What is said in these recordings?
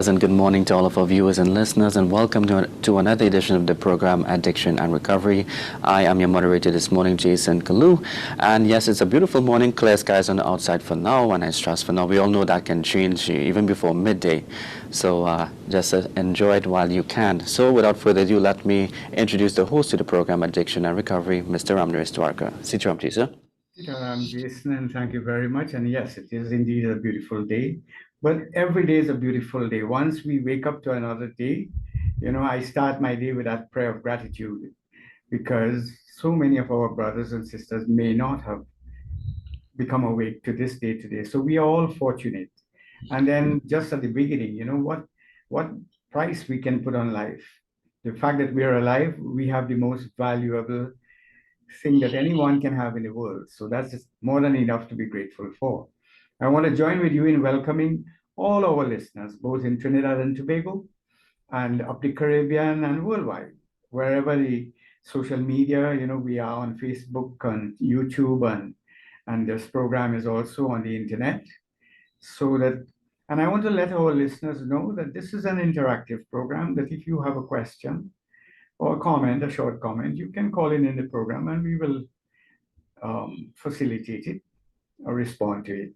pleasant good morning to all of our viewers and listeners, and welcome to another edition of the program Addiction and Recovery. I am your moderator this morning, Jason Kalu. And yes, it's a beautiful morning, clear skies on the outside for now, and I stress for now. We all know that can change even before midday. So just enjoy it while you can. So without further ado, let me introduce the host of the program Addiction and Recovery, Mr. Ramnaresh Dwarka. Sitram, please, sir. Jason, and thank you very much. And yes, it is indeed a beautiful day. But every day is a beautiful day. Once we wake up to another day, I start my day with that prayer of gratitude because so many of our brothers and sisters may not have become awake to this day today. So we are all fortunate. And then just at the beginning, what price we can put on life. The fact that we are alive, we have the most valuable thing that anyone can have in the world. So that's just more than enough to be grateful for. I want to join with you in welcoming all our listeners, both in Trinidad and Tobago and up the Caribbean and worldwide, wherever the social media, we are on Facebook and YouTube, and this program is also on the internet. And I want to let our listeners know that this is an interactive program, that if you have a question or a comment, a short comment, you can call in the program and we will facilitate it or respond to it.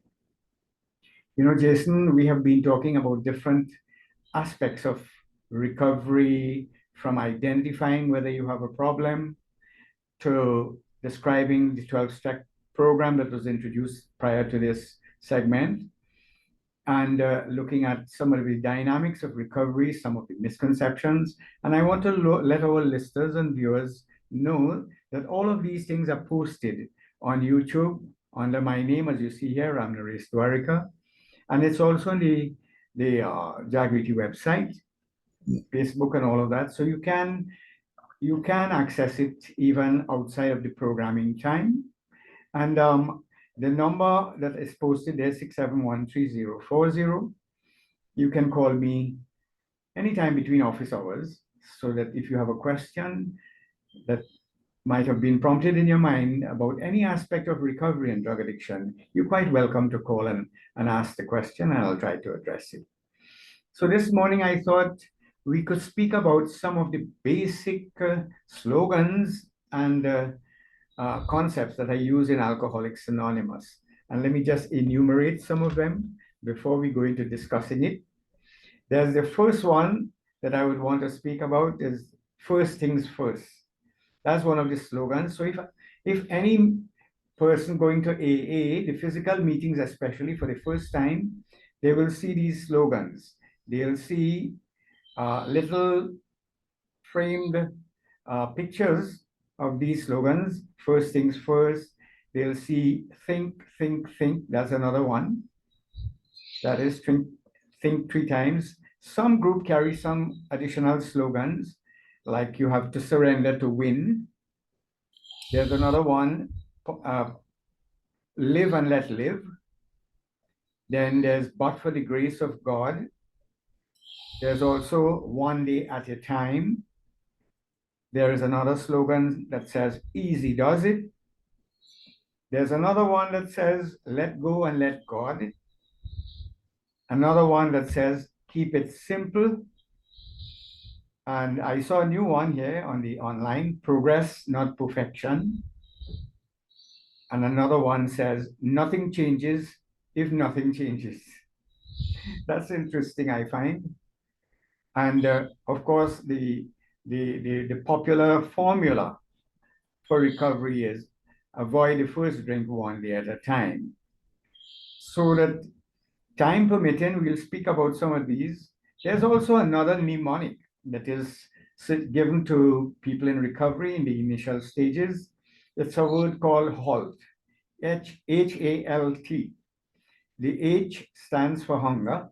Jason, we have been talking about different aspects of recovery, from identifying whether you have a problem to describing the 12-step program that was introduced prior to this segment, and looking at some of the dynamics of recovery, some of the misconceptions. And I want to let our listeners and viewers know that all of these things are posted on YouTube under my name, as you see here, Ramnaresh Dwarka. And it's also on the Jagriti website, Facebook, and all of that. So you can access it even outside of the programming time. And the number that is posted there, 6713040. You can call me anytime between office hours, so that if you have a question that might have been prompted in your mind about any aspect of recovery and drug addiction, you're quite welcome to call and ask the question, and I'll try to address it. So this morning I thought we could speak about some of the basic slogans and concepts that I use in Alcoholics Anonymous. And let me just enumerate some of them before we go into discussing it. There's the first one that I would want to speak about is first things first. That's one of the slogans. So if any person going to AA, the physical meetings especially, for the first time, they will see these slogans. They'll see little framed pictures of these slogans. First things first. They'll see think, think, think. That's another one. That is think 3 times. Some group carry some additional slogans, like you have to surrender to win. There's another one, live and let live. Then there's but for the grace of God. There's also one day at a time. There is another slogan that says easy does it. There's another one that says let go and let God. Another one that says keep it simple. And I saw a new one here on the online, progress, not perfection. And another one says, nothing changes if nothing changes. That's interesting, I find. And of course, the popular formula for recovery is avoid the first drink one day at a time. So that time permitting, we'll speak about some of these. There's also another mnemonic that is given to people in recovery in the initial stages. It's a word called HALT, H-A-L-T. The H stands for hunger,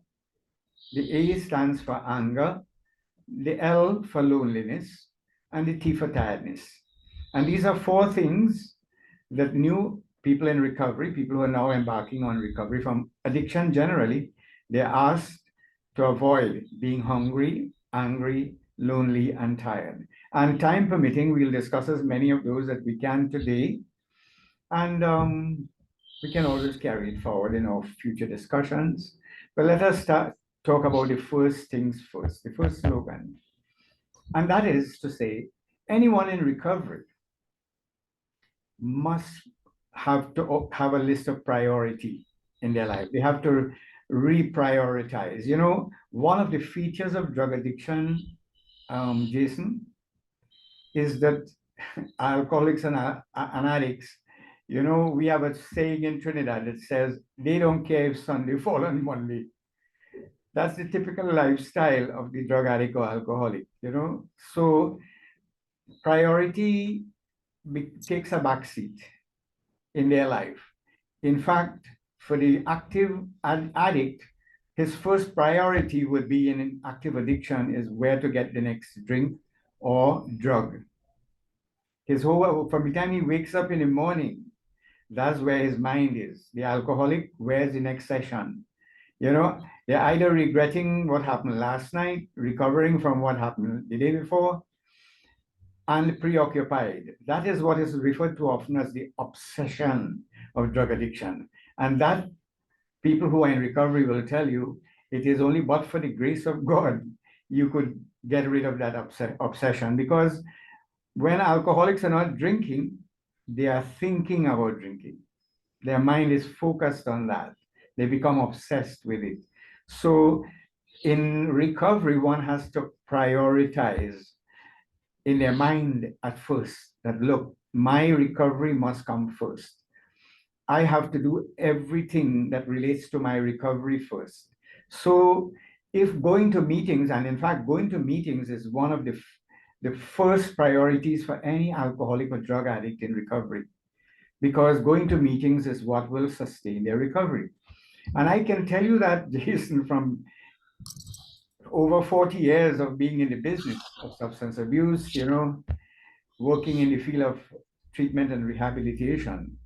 the A stands for anger, the L for loneliness, and the T for tiredness. And these are 4 things that new people in recovery, people who are now embarking on recovery from addiction generally, they're asked to avoid being hungry, angry, lonely, and tired. And time permitting, we'll discuss as many of those that we can today. And we can always carry it forward in our future discussions. But let us start talk about the first things first, the first slogan. And that is to say, anyone in recovery must have to have a list of priority in their life. They have to reprioritize. You know, one of the features of drug addiction, Jason, is that alcoholics and addicts, you know, we have a saying in Trinidad that says they don't care if Sunday fall on Monday. That's the typical lifestyle of the drug addict or alcoholic, you know. So priority takes a backseat in their life. In fact, for the active addict, his first priority would be in an active addiction is where to get the next drink or drug. His whole, from the time he wakes up in the morning, that's where his mind is. The alcoholic, where's the next session? You know, they're either regretting what happened last night, recovering from what happened the day before, and preoccupied. That is what is referred to often as the obsession of drug addiction. And that people who are in recovery will tell you it is only but for the grace of God you could get rid of that obsession, because when alcoholics are not drinking, they are thinking about drinking. Their mind is focused on that. They become obsessed with it. So in recovery, one has to prioritize in their mind at first that, look, my recovery must come first. I have to do everything that relates to my recovery first. So if going to meetings, and in fact, going to meetings is one of the first priorities for any alcoholic or drug addict in recovery, because going to meetings is what will sustain their recovery. And I can tell you that, Jason, from over 40 years of being in the business of substance abuse, you know, working in the field of treatment and rehabilitation,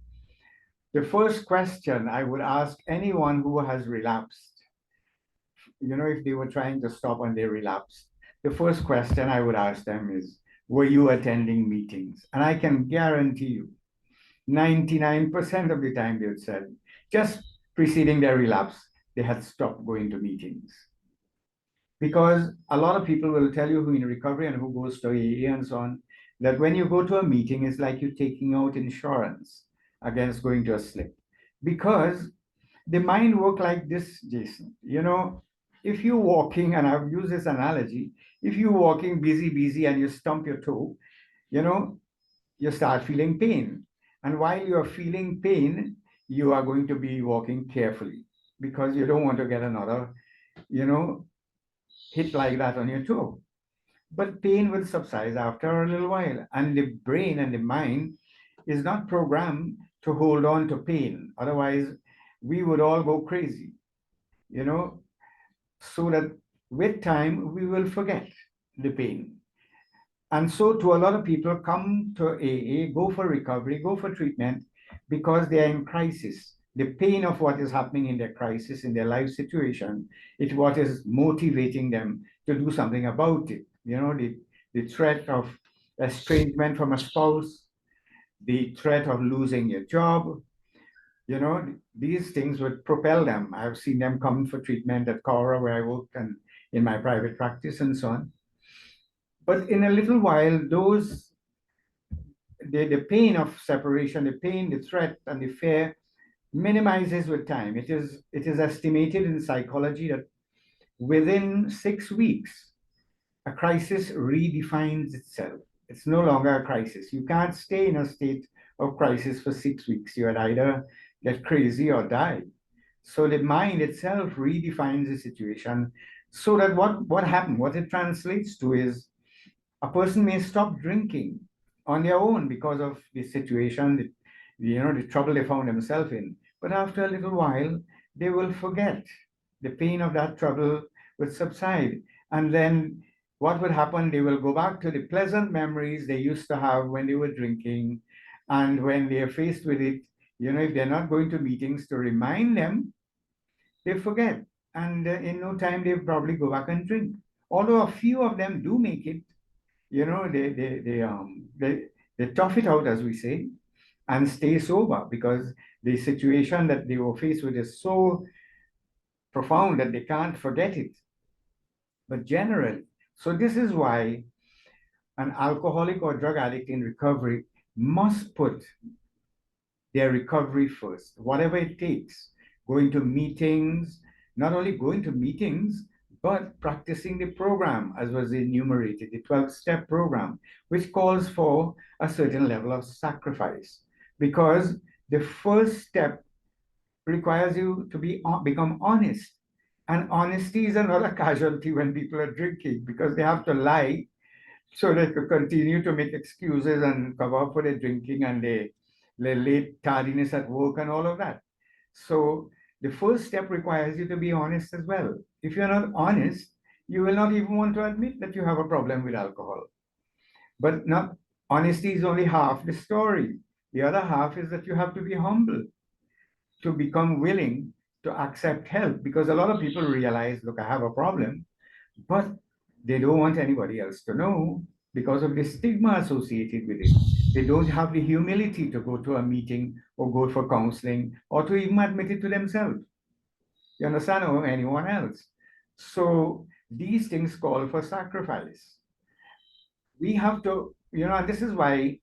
the first question I would ask anyone who has relapsed, you know, if they were trying to stop and they relapsed, the first question I would ask them is, were you attending meetings? And I can guarantee you, 99% of the time they had said, just preceding their relapse, they had stopped going to meetings. Because a lot of people will tell you who in recovery and who goes to AA and so on, that when you go to a meeting, it's like you're taking out insurance against going to a slip. Because the mind works like this, Jason. You know, if you're walking, and I've used this analogy, if you're walking busy, and you stump your toe, you know, you start feeling pain. And while you're feeling pain, you are going to be walking carefully because you don't want to get another, you know, hit like that on your toe. But pain will subside after a little while. And the brain and the mind is not programmed to hold on to pain. Otherwise, we would all go crazy, you know, so that with time, we will forget the pain. And so to a lot of people come to AA, go for recovery, go for treatment because they are in crisis. The pain of what is happening in their crisis, in their life situation, it's what is motivating them to do something about it. You know, the threat of estrangement from a spouse, the threat of losing your job, you know, these things would propel them. I've seen them come for treatment at Cora, where I work, and in my private practice and so on. But in a little while, the pain of separation, the pain, the threat, and the fear minimizes with time. It is estimated in psychology that within 6 weeks, a crisis redefines itself. It's no longer a crisis. You can't stay in a state of crisis for 6 weeks. You would either get crazy or die. So the mind itself redefines the situation so that what happened, what it translates to is a person may stop drinking on their own because of the situation, you know, the trouble they found themselves in. But after a little while, they will forget. The pain of that trouble will subside. And then what would happen? They will go back to the pleasant memories they used to have when they were drinking. And when they are faced with it, you know, if they're not going to meetings to remind them, they forget. And in no time, they probably go back and drink. Although a few of them do make it, you know, they tough it out, as we say, and stay sober because the situation that they were faced with is so profound that they can't forget it. But generally, so this is why an alcoholic or drug addict in recovery must put their recovery first, whatever it takes. Going to meetings, not only going to meetings, but practicing the program as was enumerated, the 12-step program, which calls for a certain level of sacrifice. Because the first step requires you to become honest. And honesty is another casualty when people are drinking because they have to lie so they could continue to make excuses and cover up for their drinking and their late tardiness at work and all of that. So the first step requires you to be honest as well. If you're not honest, you will not even want to admit that you have a problem with alcohol. But not honesty is only half the story. The other half is that you have to be humble to become willing to accept help because a lot of people realize, look, I have a problem, but they don't want anybody else to know because of the stigma associated with it. They don't have the humility to go to a meeting or go for counseling or to even admit it to themselves. You understand? Or anyone else. So these things call for sacrifice. We have to, and this is why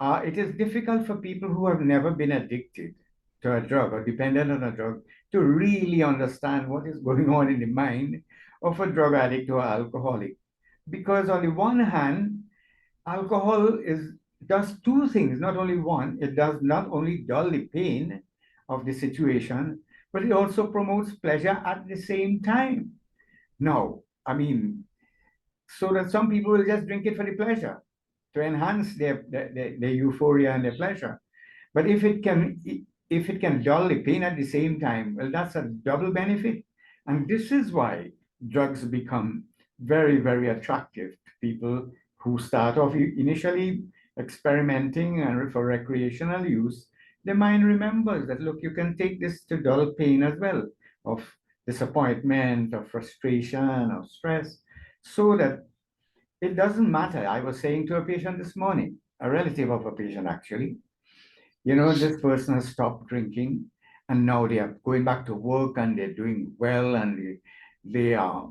it is difficult for people who have never been addicted to a drug or dependent on a drug to really understand what is going on in the mind of a drug addict or alcoholic. Because on the one hand, alcohol does two things, not only one. It does not only dull the pain of the situation, but it also promotes pleasure at the same time. Now, I mean, so that some people will just drink it for the pleasure to enhance their euphoria and their pleasure. But if it can dull the pain at the same time, well, that's a double benefit. And this is why drugs become very, very attractive to people who start off initially experimenting and for recreational use. The mind remembers that, look, you can take this to dull pain as well, of disappointment, of frustration, of stress, so that it doesn't matter. I was saying to a patient this morning, a relative of a patient actually, this person has stopped drinking and now they are going back to work and they're doing well and they are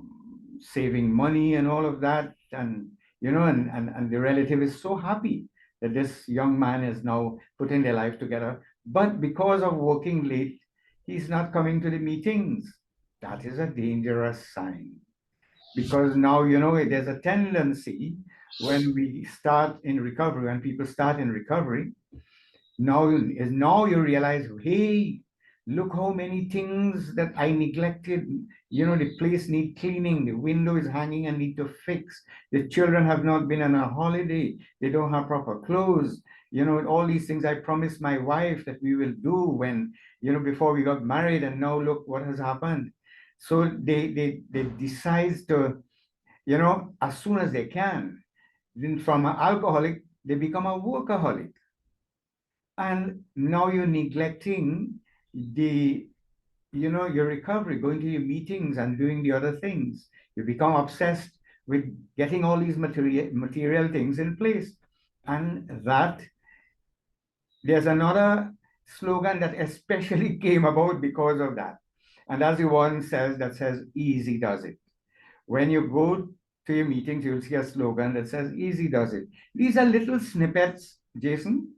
saving money and all of that. And, and the relative is so happy that this young man is now putting their life together. But because of working late, he's not coming to the meetings. That is a dangerous sign. Because now, there's a tendency when we start in recovery, when people start in recovery, now you realize, hey, look how many things that I neglected. The place need cleaning, the window is hanging and need to fix. The children have not been on a holiday. They don't have proper clothes. All these things I promised my wife that we will do when, before we got married, and now look what has happened. So they decide to, as soon as they can, then from an alcoholic, they become a workaholic. And now you're neglecting your recovery, going to your meetings and doing the other things. You become obsessed with getting all these material things in place. And there's another slogan that especially came about because of that. And that's the one that says, easy does it. When you go to your meetings, you'll see a slogan that says, easy does it. These are little snippets, Jason,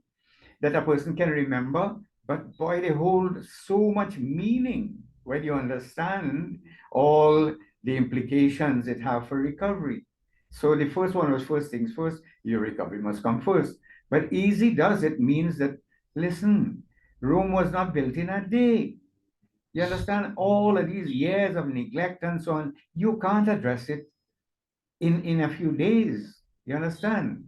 that a person can remember, but boy, they hold so much meaning when you understand all the implications it have for recovery. So the first one was first things first, your recovery must come first. But easy does it means that, listen, Rome was not built in a day. You understand? All of these years of neglect and so on, you can't address it in a few days. You understand?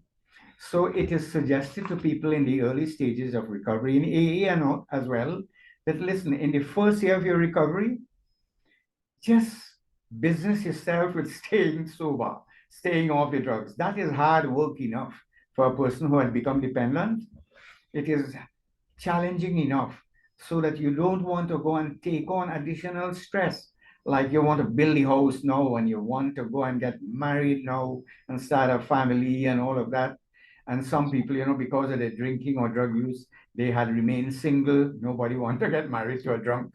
So it is suggested to people in the early stages of recovery, in AA and as well, that listen, in the first year of your recovery, just business yourself with staying sober, staying off the drugs. That is hard work enough for a person who had become dependent. It is challenging enough so that you don't want to go and take on additional stress. Like you want to build a house now and you want to go and get married now and start a family and all of that. And some people, because of their drinking or drug use, they had remained single. Nobody wanted to get married to a drunk.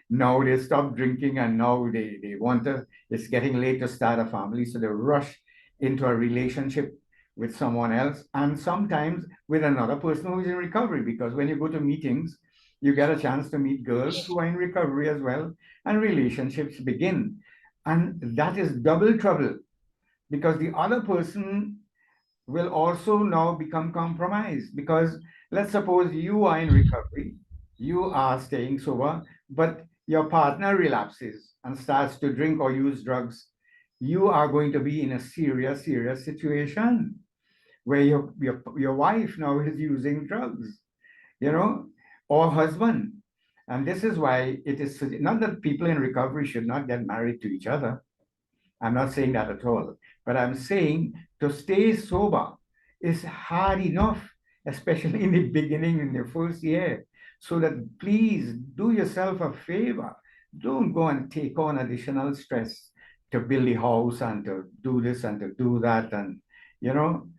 Now they stop drinking and now they want to, it's getting late to start a family. So they rush into a relationship with someone else and sometimes with another person who is in recovery. Because when you go to meetings, you get a chance to meet girls who are in recovery as well, and relationships begin. And that is double trouble because the other person will also now become compromised. Because let's suppose you are in recovery, you are staying sober, but your partner relapses and starts to drink or use drugs. You are going to be in a serious, serious situation where your wife now is using drugs, you know, or husband. And this is why it is not that people in recovery should not get married to each other. I'm not saying that at all. But I'm saying to stay sober is hard enough, especially in the beginning, in the first year. So that please do yourself a favor. Don't go and take on additional stress to build the house and to do this and to do that. And, you know,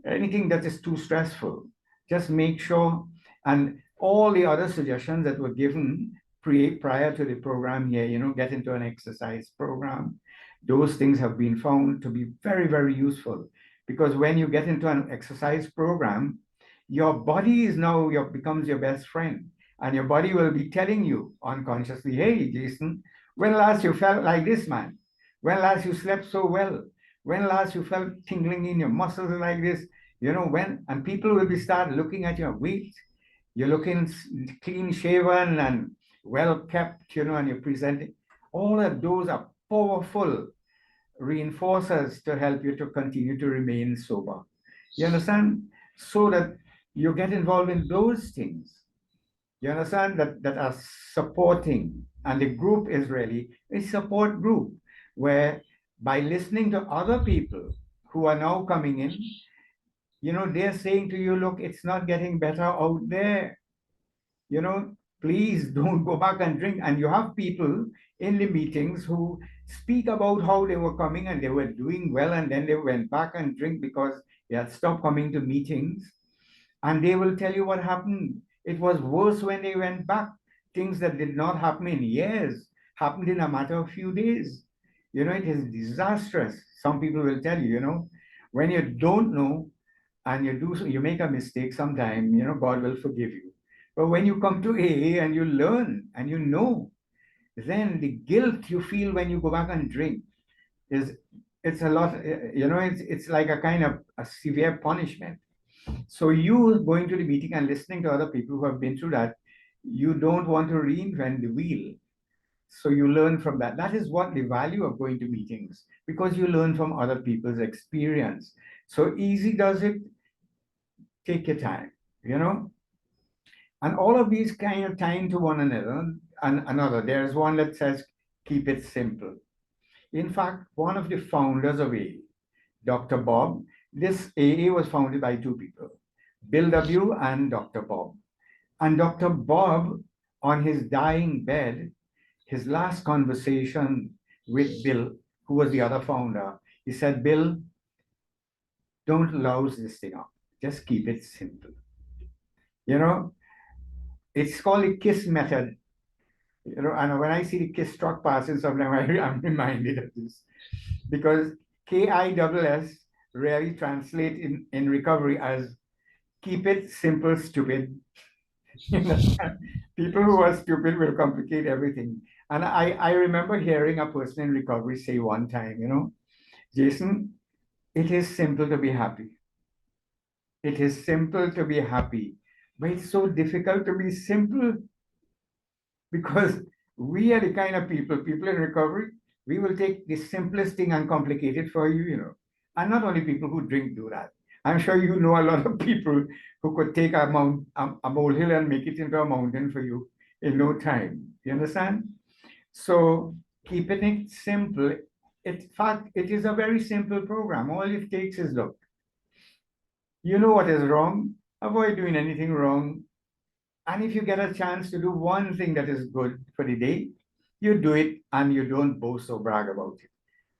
anything that is too stressful, just make sure. And all the other suggestions that were given prior to the program here, you know, get into an exercise program. Those things have been found to be very, very useful because when you get into an exercise program, your body is now becomes your best friend, and your body will be telling you unconsciously, "Hey, Jason, when last you felt like this, man? When last you slept so well? When last you felt tingling in your muscles like this? You know, when?" And people will be start looking at your weight. You're looking clean shaven and well kept, you know, and you're presenting. All of those are powerful reinforcers to help you to continue to remain sober. You understand? So that you get involved in those things. You understand that are supporting, and the group is really a support group where by listening to other people who are now coming in, you know, they're saying to you, look, it's not getting better out there. You know, please don't go back and drink. And you have people in the meetings who speak about how they were coming and they were doing well, and then they went back and drink because they had stopped coming to meetings. And they will tell you what happened. It was worse when they went back. Things that did not happen in years happened in a matter of few days. You know, it is disastrous. Some people will tell you, you know, when you don't know and you make a mistake sometime, you know, God will forgive you. But when you come to AA and you learn and you know, then the guilt you feel when you go back and drink is it's a lot, you know, it's like a kind of a severe punishment. So you going to the meeting and listening to other people who have been through that, you don't want to reinvent the wheel. So you learn from that. That is what the value of going to meetings, because you learn from other people's experience. So easy does it, take your time, you know? And all of these kind of tie to one another. And another, there's one that says, keep it simple. In fact, one of the founders of AA, Dr. Bob, this AA was founded by two people, Bill W. and Dr. Bob. And Dr. Bob, on his dying bed, his last conversation with Bill, who was the other founder, he said, Bill, don't louse this thing up. Just keep it simple. You know, it's called the KISS method. You know, and when I see the KISS truck passing sometimes, I'm reminded of this. Because KISS really translate in recovery as keep it simple, stupid. You know, people who are stupid will complicate everything. And I remember hearing a person in recovery say one time, you know, Jason, it is simple to be happy. It is simple to be happy, but it's so difficult to be simple because we are the kind of people in recovery, we will take the simplest thing and complicate it for you, you know. And not only people who drink do that. I'm sure you know a lot of people who could take a molehill and make it into a mountain for you in no time. You understand? So keeping it simple, in fact, it is a very simple program. All it takes is look, you know what is wrong, avoid doing anything wrong. And if you get a chance to do one thing that is good for the day, you do it and you don't boast or brag about it.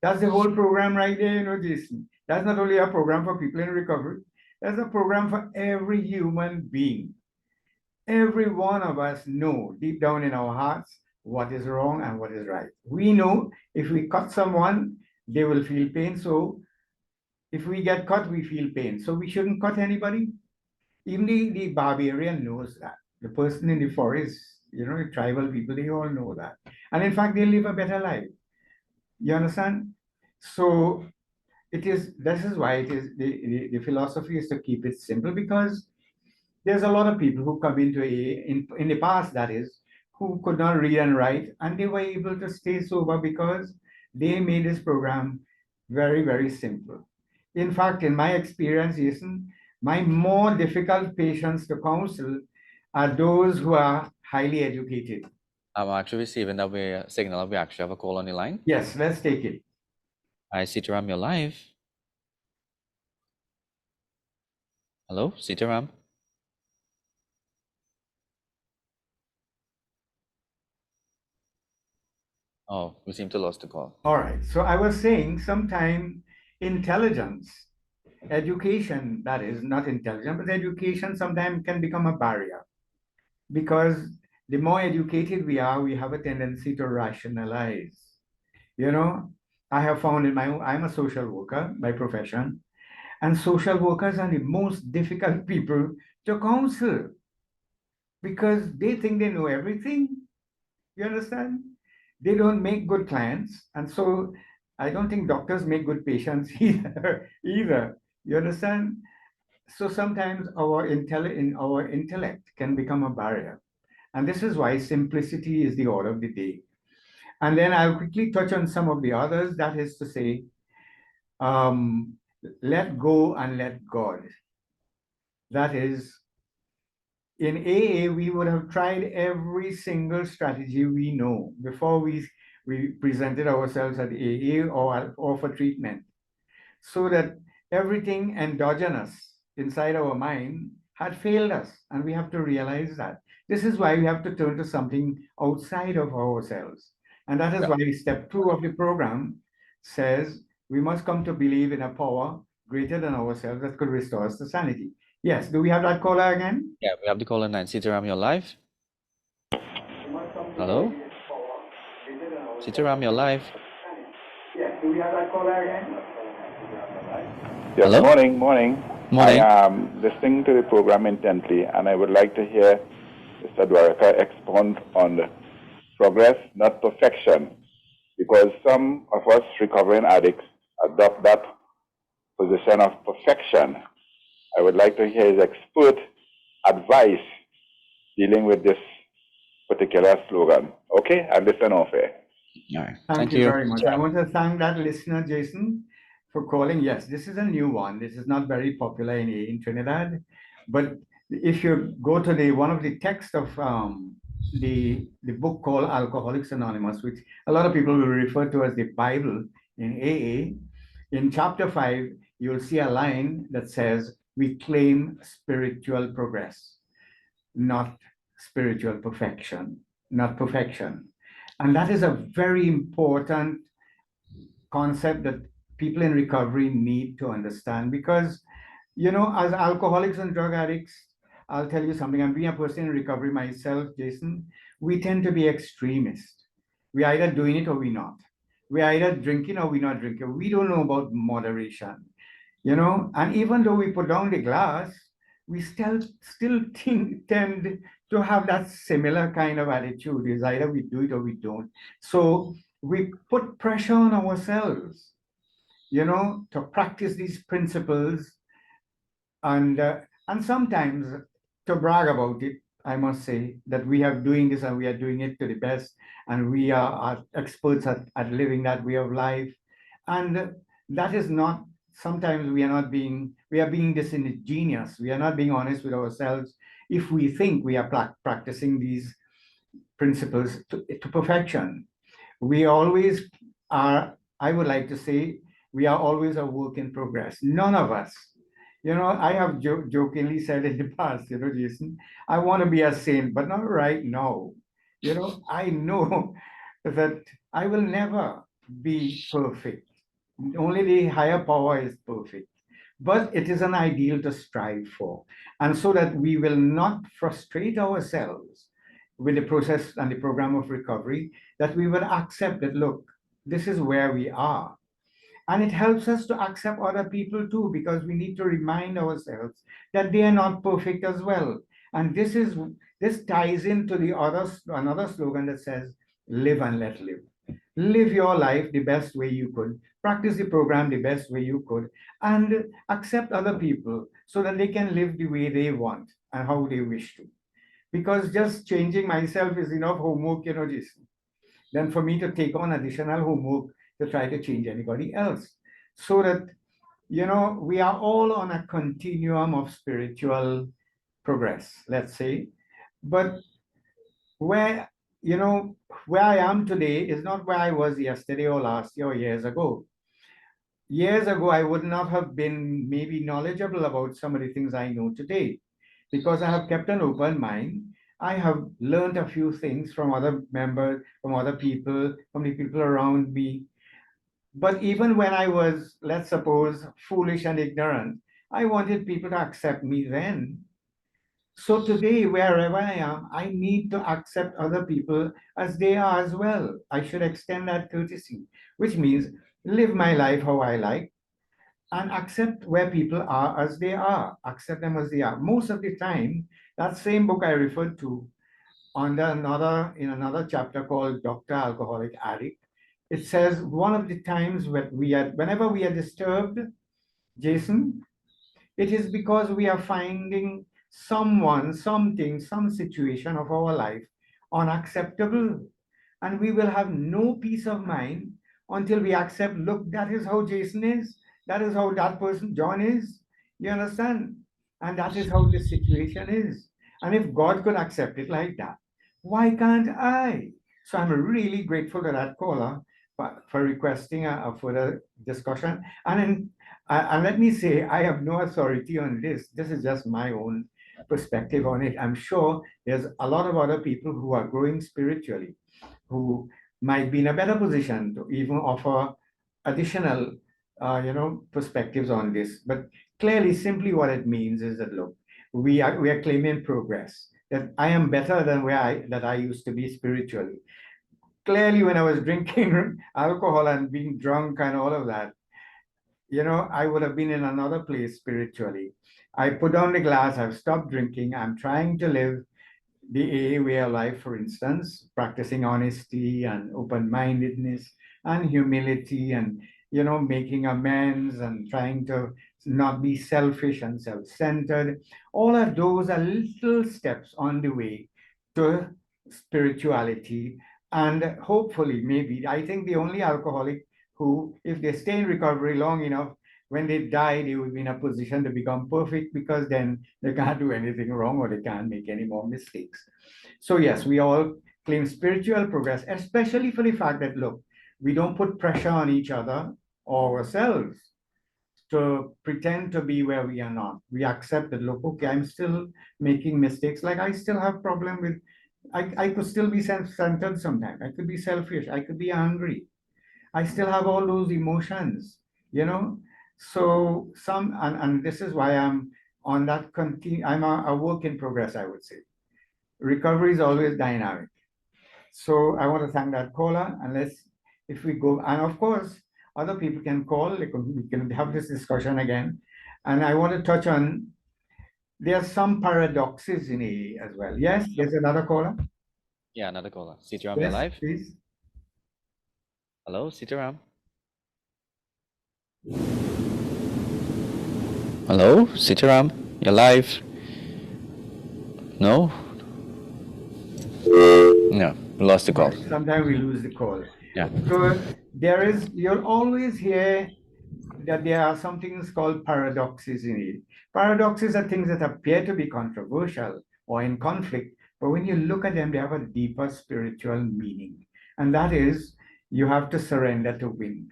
That's the whole program right there, you know, Jason. That's not only a program for people in recovery, that's a program for every human being. Every one of us know deep down in our hearts what is wrong and what is right. We know if we cut someone, they will feel pain. So if we get cut, we feel pain. So we shouldn't cut anybody. Even the barbarian knows that. The person in the forest, the tribal people, they all know that. And in fact, they live a better life. You understand? So this is why it is the philosophy is to keep it simple, because there's a lot of people who come into in the past, that is, who could not read and write, and they were able to stay sober because they made this program very, very simple. In fact, in my experience, Jason, my more difficult patients to counsel are those who are highly educated. I'm actually receiving a signal that we actually have a call on the line. Yes, let's take it. Hi, Sitaram, you're live. Hello, Sitaram. Oh, we seem to lost the call. All right. So I was saying sometime intelligence, education, that is not intelligence, but education sometimes can become a barrier, because the more educated we are, we have a tendency to rationalize. I have found I'm a social worker by profession, and social workers are the most difficult people to counsel because they think they know everything. You understand? They don't make good clients. And so I don't think doctors make good patients either. You understand? So sometimes our intellect can become a barrier. And this is why simplicity is the order of the day. And then I'll quickly touch on some of the others. That is to say, um, let go and let God. That is, in AA, we would have tried every single strategy we know before we presented ourselves at AA or for treatment, so that everything endogenous inside our mind had failed us. And we have to realize that. This is why we have to turn to something outside of ourselves. And that is why step 2 of the program says we must come to believe in a power greater than ourselves that could restore us to sanity. Yes, do we have that caller again? Yeah, we have the caller 9. Sitaram, you're live. Hello? Sitaram, you're live. Yes, do we have that caller again? Yes, Hello? morning. Morning. I am listening to the program intently, and I would like to hear Mr. Dwarka expound on the progress, not perfection, because some of us recovering addicts adopt that position of perfection. I would like to hear his expert advice dealing with this particular slogan. Okay, and listen off here. All right. Thank you very much. I want to thank that listener, Jason, for calling. Yes, this is a new one. This is not very popular in Trinidad, but if you go to one of the text of the book called Alcoholics Anonymous, which a lot of people will refer to as the Bible in AA, in chapter 5, you'll see a line that says, "We claim spiritual progress, not spiritual perfection, not perfection." And that is a very important concept that people in recovery need to understand, because, as alcoholics and drug addicts, I'll tell you something. I'm being a person in recovery myself, Jason. We tend to be extremists. We're either doing it or we're not. We're either drinking or we're not drinking. We don't know about moderation, and even though we put down the glass, we still tend to have that similar kind of attitude. Is either we do it or we don't. So we put pressure on ourselves, to practice these principles, and sometimes to brag about it. I must say that we are doing this and we are doing it to the best, and we are experts at living that way of life. And that is not, sometimes we are being disingenuous. We are not being honest with ourselves if we think we are practicing these principles to perfection. We always are, I would like to say, we are always a work in progress. None of us. I have jokingly said in the past, Jason, I want to be a saint, but not right now. I know that I will never be perfect. Only the higher power is perfect. But it is an ideal to strive for. And so that we will not frustrate ourselves with the process and the program of recovery, that we will accept that, look, this is where we are. And it helps us to accept other people too, because we need to remind ourselves that they are not perfect as well. And this ties into the another slogan that says, live and let live. Live your life the best way you could, practice the program the best way you could, and accept other people so that they can live the way they want and how they wish to. Because just changing myself is enough homework, Jason, than for me to take on additional homework to try to change anybody else. So that, we are all on a continuum of spiritual progress, let's say. But where, where I am today is not where I was yesterday or last year or years ago. Years ago, I would not have been maybe knowledgeable about some of the things I know today, because I have kept an open mind. I have learned a few things from other members, from other people, from the people around me. But even when I was, let's suppose, foolish and ignorant, I wanted people to accept me then. So today, wherever I am, I need to accept other people as they are as well. I should extend that courtesy, which means live my life how I like and accept where people are as they are, accept them as they are. Most of the time, that same book I referred to in another chapter called Dr. Alcoholic Addict, it says one of the times whenever we are disturbed, Jason, it is because we are finding someone, something, some situation of our life unacceptable. And we will have no peace of mind until we accept, look, that is how Jason is. That is how that person, John, is. You understand? And that is how this situation is. And if God could accept it like that, why can't I? So I'm really grateful to that caller for requesting a further discussion. And let me say, I have no authority on this. This is just my own perspective on it. I'm sure there's a lot of other people who are growing spiritually, who might be in a better position to even offer additional, perspectives on this. But clearly, simply what it means is that, look, we are claiming progress. That I am better than that I used to be spiritually. Clearly, when I was drinking alcohol and being drunk and all of that, I would have been in another place spiritually. I put down the glass, I've stopped drinking, I'm trying to live the AA way of life, for instance, practicing honesty and open-mindedness and humility and, making amends and trying to not be selfish and self-centered. All of those are little steps on the way to spirituality. And hopefully, maybe, I think the only alcoholic who, if they stay in recovery long enough, when they die, they will be in a position to become perfect, because then they can't do anything wrong or they can't make any more mistakes. So yes, we all claim spiritual progress, especially for the fact that, look, we don't put pressure on each other or ourselves to pretend to be where we are not. We accept that, look, okay, I'm still making mistakes. Like I still have problem with, I could still be self-centered sometimes. I could be selfish. I could be angry. I still have all those emotions, So and this is why I'm on that I'm a work in progress, I would say. Recovery is always dynamic. So I want to thank that caller. And if we go, and of course, other people can call, we can have this discussion again. And I want to touch on, there are some paradoxes in AA as well. Yes, there's another caller. Yeah, another caller. Sitaram, Yes, you're live. please. Hello, Sitaram. Hello, Sitaram, you're live. No? No, we lost the call. Sometimes we lose the call. Yeah. So you'll always hear that there are some things called paradoxes in it. Paradoxes are things that appear to be controversial or in conflict, but when you look at them, they have a deeper spiritual meaning. And that is, you have to surrender to win.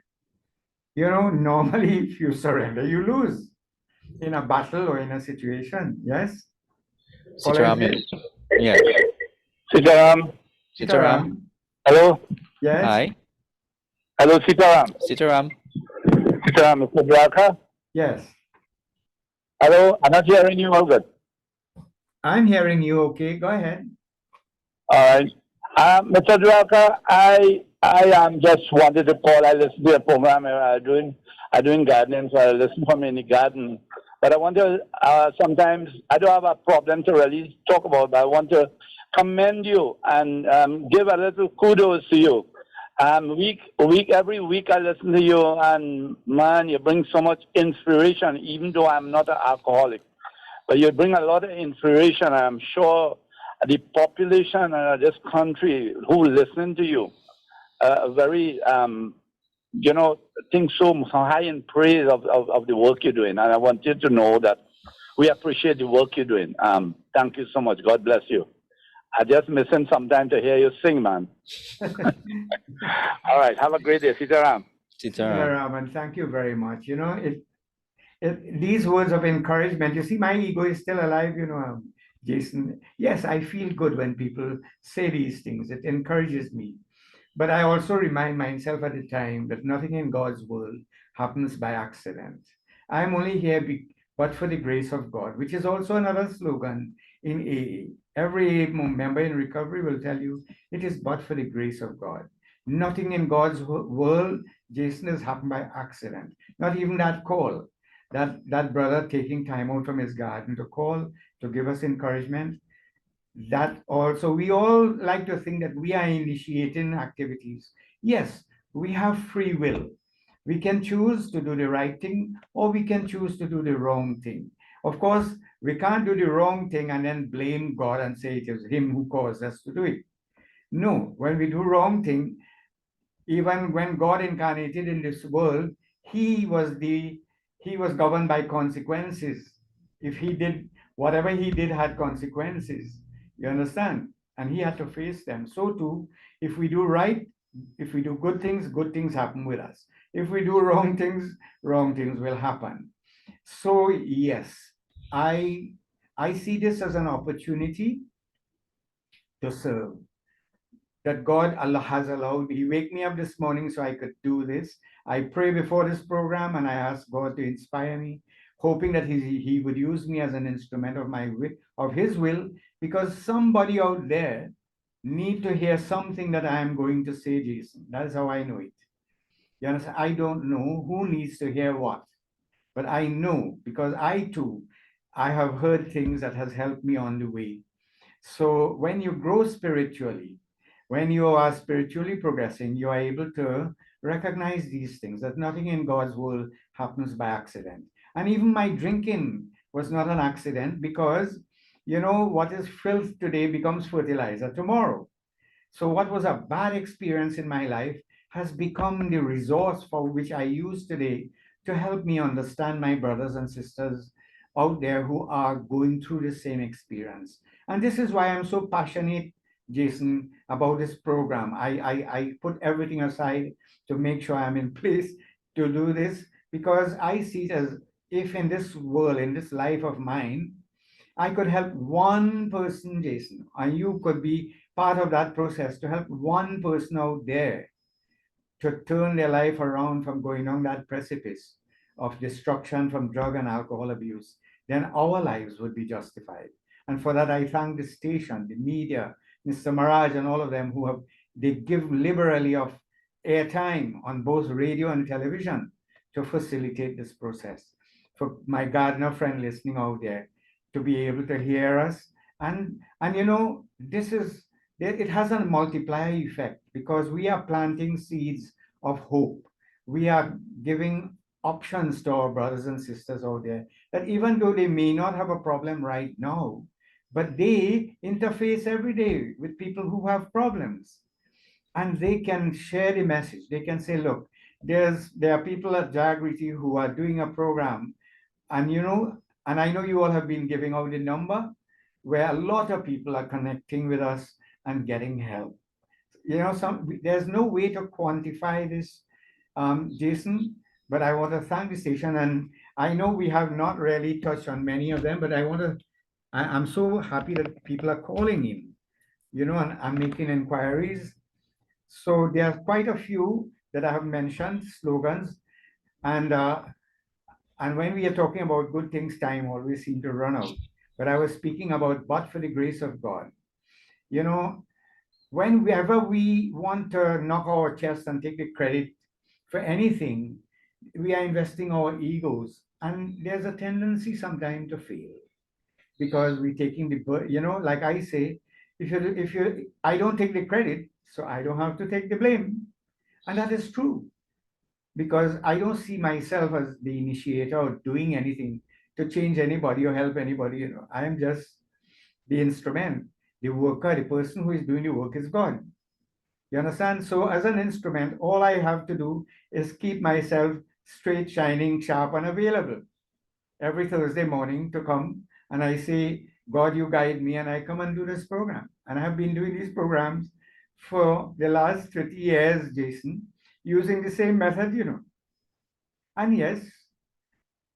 Normally, if you surrender, you lose in a battle or in a situation. Yes? Sitaram, yeah. Sitaram. Sitaram. Hello. Yes. Hi. Hello, Sitaram. Sitaram. Sitaram, Mr. Braka. Yes. Hello, I'm not hearing you all good. I'm hearing you okay. Go ahead. All right. Mr. Drucker, I just wanted to call. I listen to your program. I doing gardening, so I listen from in the garden. But I want to sometimes I don't have a problem to really talk about, but I want to commend you and give a little kudos to you. Every week I listen to you, and man, you bring so much inspiration. Even though I'm not an alcoholic, but you bring a lot of inspiration. I'm sure the population of this country who listen to you very, think so high in praise of the work you're doing. And I want you to know that we appreciate the work you're doing. Thank you so much. God bless you. I just missing some time to hear you sing, man. All right. Have a great day. Sitaram. Sitaram, and thank you very much. These words of encouragement, you see, my ego is still alive, Jason. Yes, I feel good when people say these things. It encourages me. But I also remind myself at the time that nothing in God's world happens by accident. I'm only here but for the grace of God, which is also another slogan in AA. Every AA member in recovery will tell you it is but for the grace of God. Nothing in God's world, Jason, has happened by accident. Not even that call. That brother taking time out from his garden to call to give us encouragement. That also, we all like to think that we are initiating activities. Yes, we have free will. We can choose to do the right thing, or we can choose to do the wrong thing. Of course, we can't do the wrong thing and then blame God and say it is him who caused us to do it. No, when we do wrong thing, even when God incarnated in this world, he was governed by consequences. If he did whatever he did had consequences. You understand? And he had to face them. So too, if we do right, if we do good things happen with us. If we do wrong things will happen. So yes, I see this as an opportunity to serve. That God Allah has allowed me. He wake me up this morning so I could do this. I pray before this program and I ask God to inspire me, hoping that he would use me as an instrument of his will, because somebody out there need to hear something that I am going to say, Jason. That is how I know it. You understand? I don't know who needs to hear what, but I know because I have heard things that has helped me on the way. So when you grow spiritually, when you are spiritually progressing, you are able to recognize these things, that nothing in God's world happens by accident. And even my drinking was not an accident, because what is filth today becomes fertilizer tomorrow. So what was a bad experience in my life has become the resource for which I use today to help me understand my brothers and sisters out there who are going through the same experience. And this is why I'm so passionate, Jason, about this program. I put everything aside to make sure I'm in place to do this, because I see it as if in this world, in this life of mine, I could help one person, Jason, and you could be part of that process to help one person out there to turn their life around from going on that precipice of destruction from drug and alcohol abuse, then our lives would be justified. And for that, I thank the station, the media, Mr. Maraj, and all of them they give liberally of airtime on both radio and television to facilitate this process. For my gardener friend listening out there, to be able to hear us. And it has a multiplier effect, because we are planting seeds of hope. We are giving options to our brothers and sisters out there, that even though they may not have a problem right now, but they interface every day with people who have problems, and they can share the message. They can say, look, there are people at Jagriti who are doing a program, and I know you all have been giving out the number, where a lot of people are connecting with us and getting help. There's no way to quantify this, Jason, but I want to thank the station. And I know we have not really touched on many of them, but I'm so happy that people are calling in, and I'm making inquiries. So there are quite a few that I have mentioned, slogans, and when we are talking about good things, time always seems to run out. But I was speaking about, but for the grace of God. whenever we want to knock our chest and take the credit for anything, we are investing our egos. And there's a tendency sometimes to fail because we're taking like I say, I don't take the credit, so I don't have to take the blame. And that is true because I don't see myself as the initiator of doing anything to change anybody or help anybody. I am just the instrument. The worker, the person who is doing the work is God. You understand? So, as an instrument, all I have to do is keep myself straight, shining, sharp, and available every Thursday morning to come. And I say, God, you guide me, and I come and do this program. And I have been doing these programs for the last 30 years, Jason, using the same method. And yes,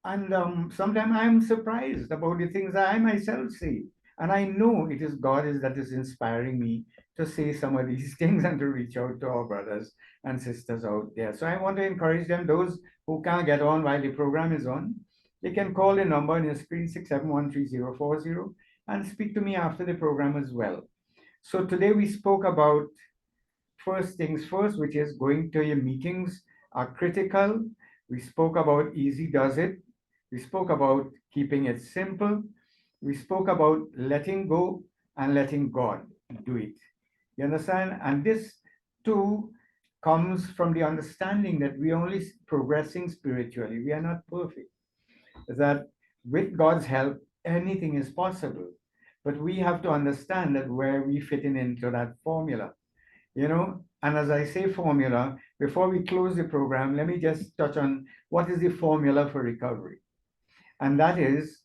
and sometimes I'm surprised about the things I myself say. And I know it is that is inspiring me to say some of these things and to reach out to our brothers and sisters out there. So I want to encourage them, those who can't get on while the program is on, they can call the number on your screen 6713040 and speak to me after the program as well. So today we spoke about first things first, which is going to your meetings are critical. We spoke about easy does it. We spoke about keeping it simple. We spoke about letting go and letting God do it. You understand? And this too comes from the understanding that we are only progressing spiritually. We are not perfect. That with God's help, anything is possible. But we have to understand that where we fit into that formula. And as I say formula, before we close the program, let me just touch on what is the formula for recovery. And that is,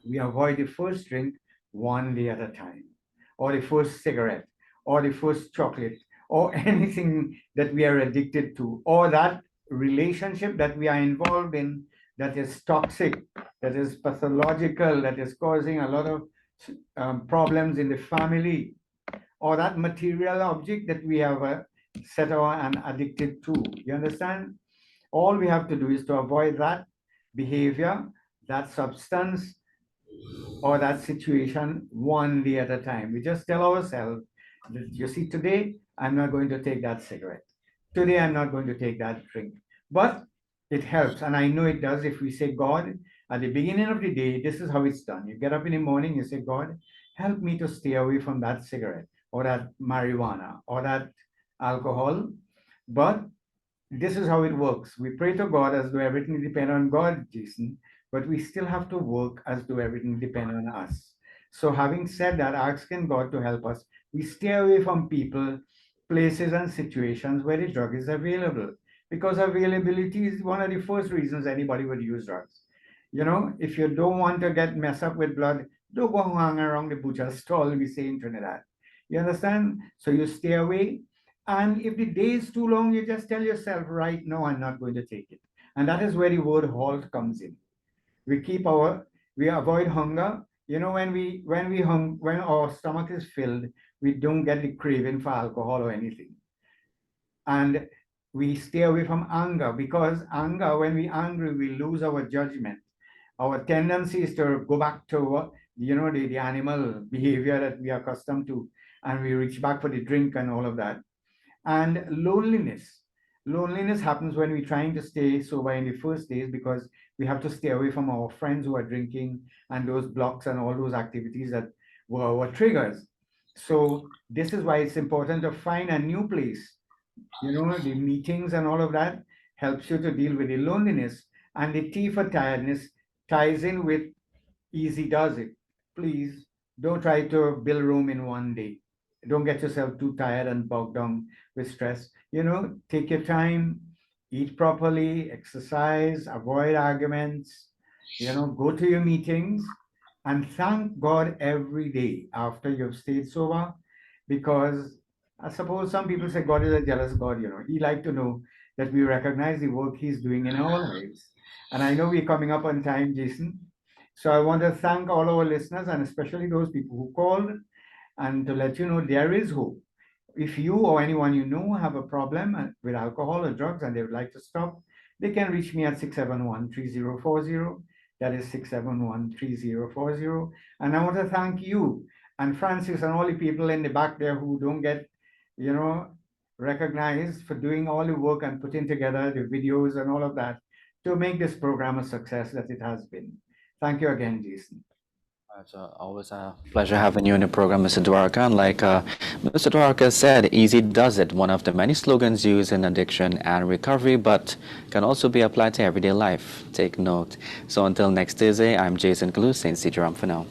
we avoid the first drink one day at a time, or the first cigarette, or the first chocolate, or anything that we are addicted to, or that relationship that we are involved in that is toxic, that is pathological, that is causing a lot of problems in the family, or that material object that we have set on and addicted to. You understand? All we have to do is to avoid that behavior, that substance, or that situation one day at a time. We just tell ourselves that, you see, today I'm not going to take that cigarette. Today I'm not going to take that drink. But it helps, and I know it does if we say, God, at the beginning of the day, this is how it's done. You get up in the morning, you say, God, help me to stay away from that cigarette or that marijuana or that alcohol. But this is how it works. We pray to God as though everything depends on God, Jason, but we still have to work as though everything depends on us. So, having said that, asking God to help us, we stay away from people, places, and situations where the drug is available, because availability is one of the first reasons anybody would use drugs. If you don't want to get messed up with blood, don't go hang around the butcher stall, we say in Trinidad. You understand? So you stay away. And if the day is too long, you just tell yourself, right now, I'm not going to take it. And that is where the word halt comes in. We avoid hunger. When our stomach is filled, we don't get the craving for alcohol or anything. And we stay away from anger, because when we're angry, we lose our judgment. Our tendency is to go back to the animal behavior that we are accustomed to, and we reach back for the drink and all of that. And loneliness happens when we're trying to stay sober in the first days, because we have to stay away from our friends who are drinking and those blocks and all those activities that were our triggers. So this is why it's important to find a new place. The meetings and all of that helps you to deal with the loneliness. And the T for tiredness ties in with easy does it. Please don't try to build Rome in one day. Don't get yourself too tired and bogged down with stress. Take your time, eat properly, exercise, avoid arguments, go to your meetings, and thank God every day after you've stayed sober, because I suppose some people say God is a jealous God. He like to know that we recognize the work he's doing in our lives. And I know we're coming up on time, Jason. So I want to thank all our listeners, and especially those people who called, and to let you know there is hope. If you or anyone you know have a problem with alcohol or drugs and they would like to stop, they can reach me at 671-3040. That is 671-3040. And I want to thank you and Francis and all the people in the back there who don't get, recognized for doing all the work and putting together the videos and all of that to make this program a success that it has been. Thank you again, Jason. It's always a pleasure having you in the program, Mr. Dwarka. And like Mr. Dwarka said, easy does it, one of the many slogans used in addiction and recovery, but can also be applied to everyday life. Take note. So until next Thursday, I'm Jason Kalu, saying see you around for now.